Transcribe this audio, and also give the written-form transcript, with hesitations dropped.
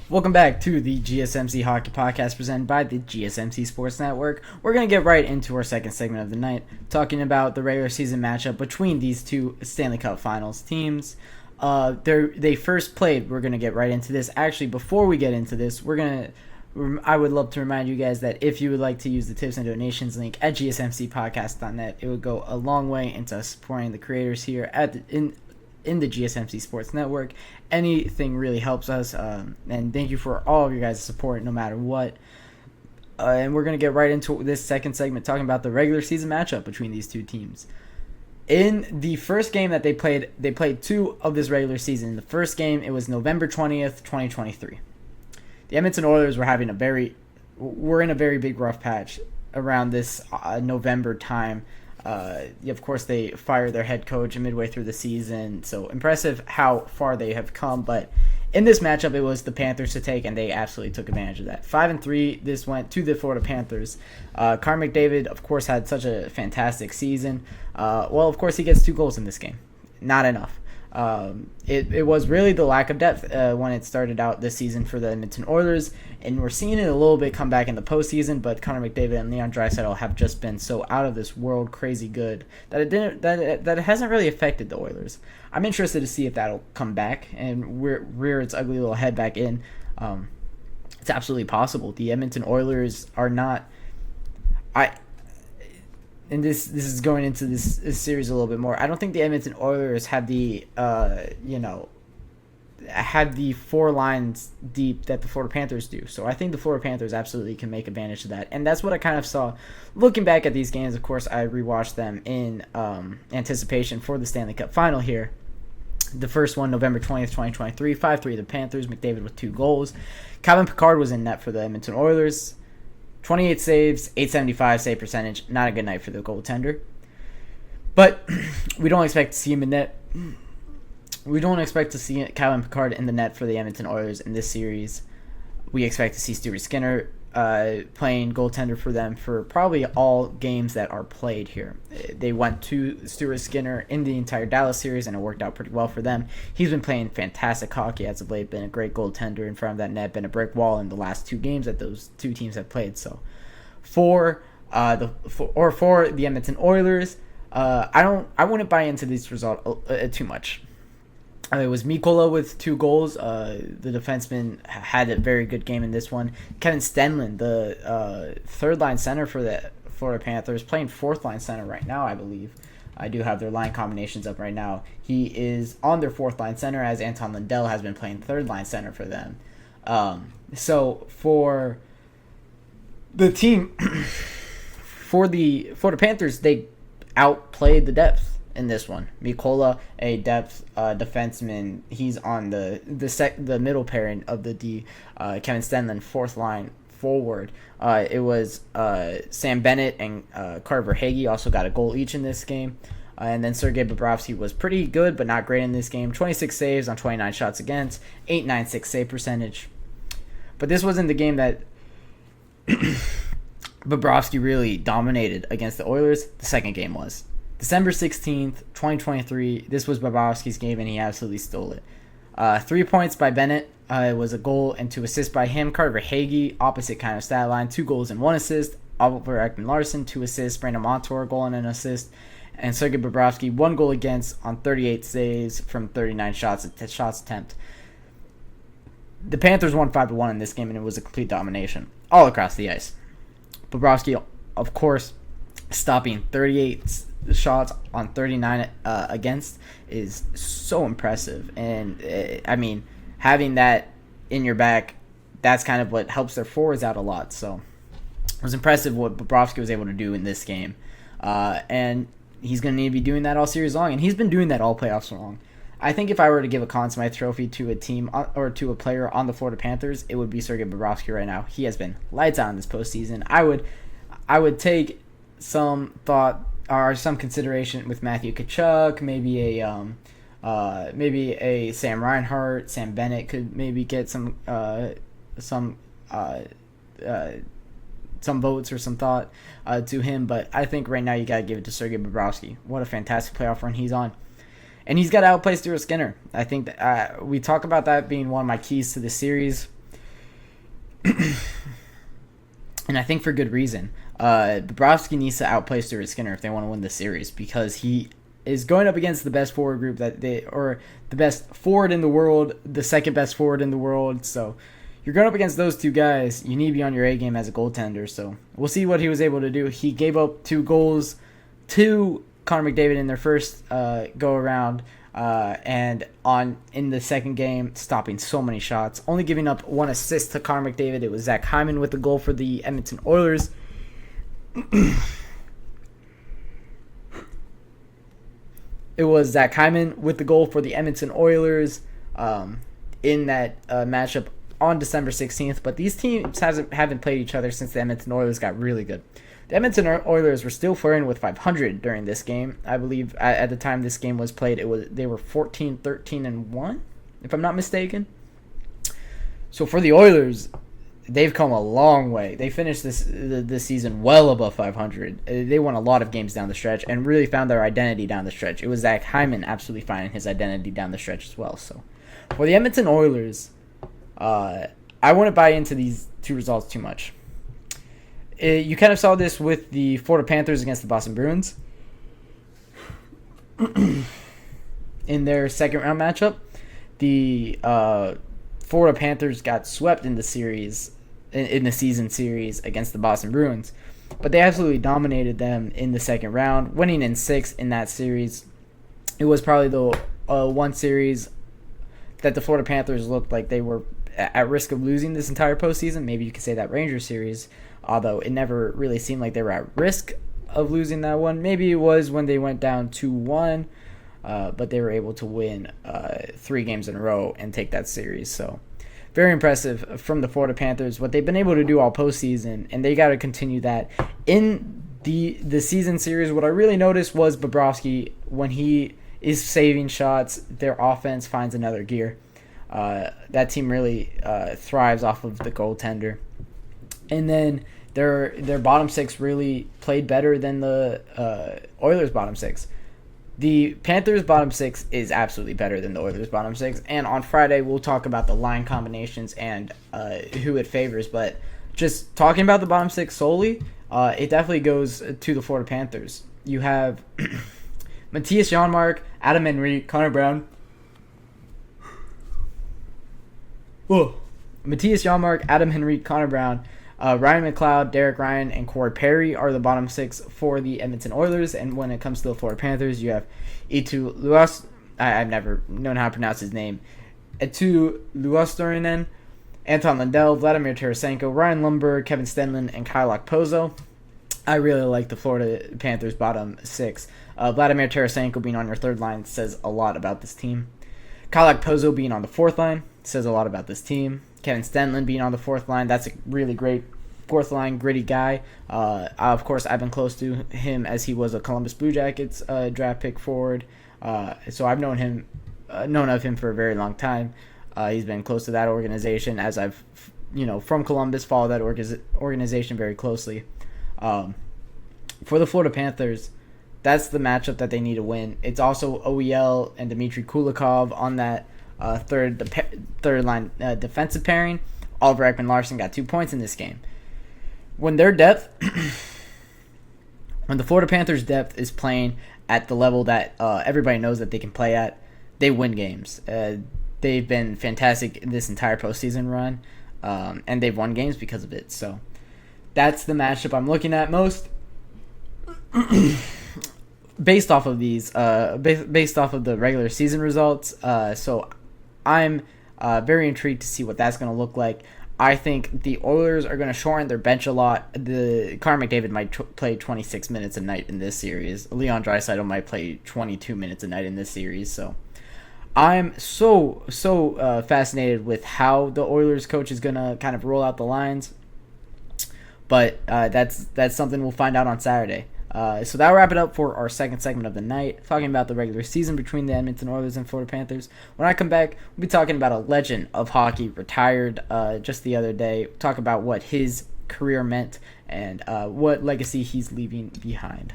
Welcome back to the GSMC Hockey Podcast presented by the GSMC Sports Network. We're going to get right into our second segment of the night, talking about the regular season matchup between these two Stanley Cup Finals teams. They first played. We're going to get right into this. Actually, before we get into this, I would love to remind you guys that if you would like to use the tips and donations link at gsmcpodcast.net, it would go a long way into supporting the creators here in the GSMC Sports Network. Anything really helps us, and thank you for all of your guys' support no matter what. And we're going to get right into this second segment talking about the regular season matchup between these two teams. In the first game that they played two of this regular season. In the first game, it was November 20th, 2023. The Edmonton Oilers were in a very big rough patch around this November time. Of course, they fired their head coach midway through the season, so impressive how far they have come. But in this matchup, it was the Panthers to take, and they absolutely took advantage of that. 5-3, this went to the Florida Panthers. Connor McDavid, of course, had such a fantastic season. Of course, he gets 2 goals in this game. Not enough. It was really the lack of depth when it started out this season for the Edmonton Oilers, and we're seeing it a little bit come back in the postseason. But Connor McDavid and Leon Draisaitl have just been so out of this world crazy good that it hasn't really affected the Oilers. I'm interested to see if that'll come back and rear its ugly little head back in. It's absolutely possible. The Edmonton Oilers are not. And this is going into this series a little bit more. I don't think the Edmonton Oilers have the 4 lines deep that the Florida Panthers do. So I think the Florida Panthers absolutely can make advantage of that. And that's what I kind of saw looking back at these games. Of course, I rewatched them in anticipation for the Stanley Cup Final here. The first one, November 20th, 2023, 5-3 the Panthers, McDavid with 2 goals. Calvin Pickard was in net for the Edmonton Oilers. 28 saves, 875 save percentage. Not a good night for the goaltender. But we don't expect to see him in net. We don't expect to see Calvin Pickard in the net for the Edmonton Oilers in this series. We expect to see Stuart Skinner playing goaltender for them for probably all games that are played here. They went to Stuart Skinner in the entire Dallas series, and it worked out pretty well for them. He's been playing fantastic hockey as of late, been a great goaltender in front of that net, been a brick wall in the last 2 games that those 2 teams have played. So for the Edmonton Oilers, I wouldn't buy into this result too much. It was Mikkola with 2 goals. The defenseman had a very good game in this one. Kevin Stenlund, the third-line center for the Florida Panthers, playing fourth-line center right now, I believe. I do have their line combinations up right now. He is on their fourth-line center, as Anton Lundell has been playing third-line center for them. So for the team, for the Panthers, they outplayed the depth in this one. Mikkola, a depth defenseman, he's on the middle pairing of the D. Kevin Stenlund, fourth line forward. It was Sam Bennett and Carter Verhaeghe also got a goal each in this game. And then Sergei Bobrovsky was pretty good, but not great in this game. 26 saves on 29 shots against, 896 save percentage. But this wasn't the game that Bobrovsky really dominated against the Oilers. The second game was. December 16th, 2023, this was Bobrovsky's game, and he absolutely stole it. 3 points by Bennett. It was a goal and 2 assists by him. Carter Verhaeghe, opposite kind of stat line, 2 goals and 1 assist. Oliver Ekman-Larsson, 2 assists. Brandon Montour, goal and an assist. And Sergei Bobrovsky, 1 goal against on 38 saves from 39 shots attempt. The Panthers won 5-1 in this game, and it was a complete domination all across the ice. Bobrovsky, of course, stopping 38 shots on 39 against is so impressive. And having that in your back, that's kind of what helps their forwards out a lot. So it was impressive what Bobrovsky was able to do in this game, and he's going to need to be doing that all series long, and he's been doing that all playoffs long. I think if I were to give a Conn Smythe trophy to a team or to a player on the Florida Panthers, it would be Sergei Bobrovsky right now. He has been lights out in this postseason. I would take some thought or some consideration with Matthew Tkachuk, maybe a Sam Reinhart. Sam Bennett could maybe get some votes or some thought to him, but I think right now you got to give it to Sergei Bobrovsky. What a fantastic playoff run he's on. And he's got to outplay Stuart Skinner. I think that, we talk about that being one of my keys to the series. And I think for good reason. Bobrovsky needs to outplay Stuart Skinner if they want to win the series, because he is going up against the best forward group or the best forward in the world, the second best forward in the world. So you're going up against those two guys. You need to be on your A game as a goaltender. So we'll see what he was able to do. He gave up 2 goals to Connor McDavid in their first go around, and in the second game, stopping so many shots, only giving up 1 assist to Connor McDavid. It was Zach Hyman with the goal for the Edmonton Oilers. It was Zach Hyman with the goal for the Edmonton Oilers in that matchup on December 16th. But these teams haven't played each other since the Edmonton Oilers got really good. The Edmonton Oilers were still flirting with 500 during this game. I believe at the time this game was played, they were 14-13-1, if I'm not mistaken. So for the Oilers, they've come a long way. They finished this season well above 500. They won a lot of games down the stretch and really found their identity down the stretch. It was Zach Hyman absolutely finding his identity down the stretch as well. So for the Edmonton Oilers, I wouldn't buy into these 2 results too much. You kind of saw this with the Florida Panthers against the Boston Bruins in their second round matchup. The Florida Panthers got swept in the series, in the season series against the Boston Bruins, but they absolutely dominated them in the second round, winning in 6 in that series. It was probably the one series that the Florida Panthers looked like they were at risk of losing this entire postseason. Maybe you could say that Rangers series, although it never really seemed like they were at risk of losing that one. Maybe it was when they went down 2-1, but they were able to win 3 games in a row and take that series. So very impressive from the Florida Panthers, what they've been able to do all postseason, and they got to continue that. In the season series, what I really noticed was Bobrovsky, when he is saving shots, their offense finds another gear. That team really thrives off of the goaltender. And then their bottom 6 really played better than the Oilers' bottom 6. The Panthers' bottom 6 is absolutely better than the Oilers' bottom 6. And on Friday, we'll talk about the line combinations and who it favors. But just talking about the bottom 6 solely, it definitely goes to the Florida Panthers. You have Matthias Janmark, Adam Henrique, Connor Brown. Whoa. Matthias Janmark, Adam Henrique, Connor Brown, Ryan McLeod, Derek Ryan, and Corey Perry are the bottom 6 for the Edmonton Oilers. And when it comes to the Florida Panthers, you have Eetu Luos. I've never known how to pronounce his name. Eetu Luostarinen, Anton Lundell, Vladimir Tarasenko, Ryan Lundberg, Kevin Stenlund, and Kyle Okposo. I really like the Florida Panthers' bottom 6. Vladimir Tarasenko being on your third line says a lot about this team. Kyle Okposo being on the fourth line says a lot about this team. Kevin Stenlund being on the fourth line, that's a really great fourth line, gritty guy. Of course, I've been close to him as he was a Columbus Blue Jackets draft pick forward. So I've known of him for a very long time. He's been close to that organization as I've, from Columbus, followed that organization very closely. For the Florida Panthers, that's the matchup that they need to win. It's also OEL and Dmitry Kulikov on that third line defensive pairing. Oliver Ekman-Larsson got 2 points in this game. When their depth, when the Florida Panthers' depth is playing at the level that everybody knows that they can play at, they win games. They've been fantastic this entire postseason run, and they've won games because of it. So that's the matchup I'm looking at most. Based off of these, based off of the regular season results. So I'm very intrigued to see what that's going to look like. I think the Oilers are going to shorten their bench a lot. Connor McDavid might play 26 minutes a night in this series. Leon Draisaitl might play 22 minutes a night in this series. So I'm so fascinated with how the Oilers coach is going to kind of roll out the lines. But that's something we'll find out on Saturday. So that'll wrap it up for our second segment of the night, talking about the regular season between the Edmonton Oilers and Florida Panthers. When I come back, we'll be talking about a legend of hockey retired just the other day, talk about what his career meant and what legacy he's leaving behind.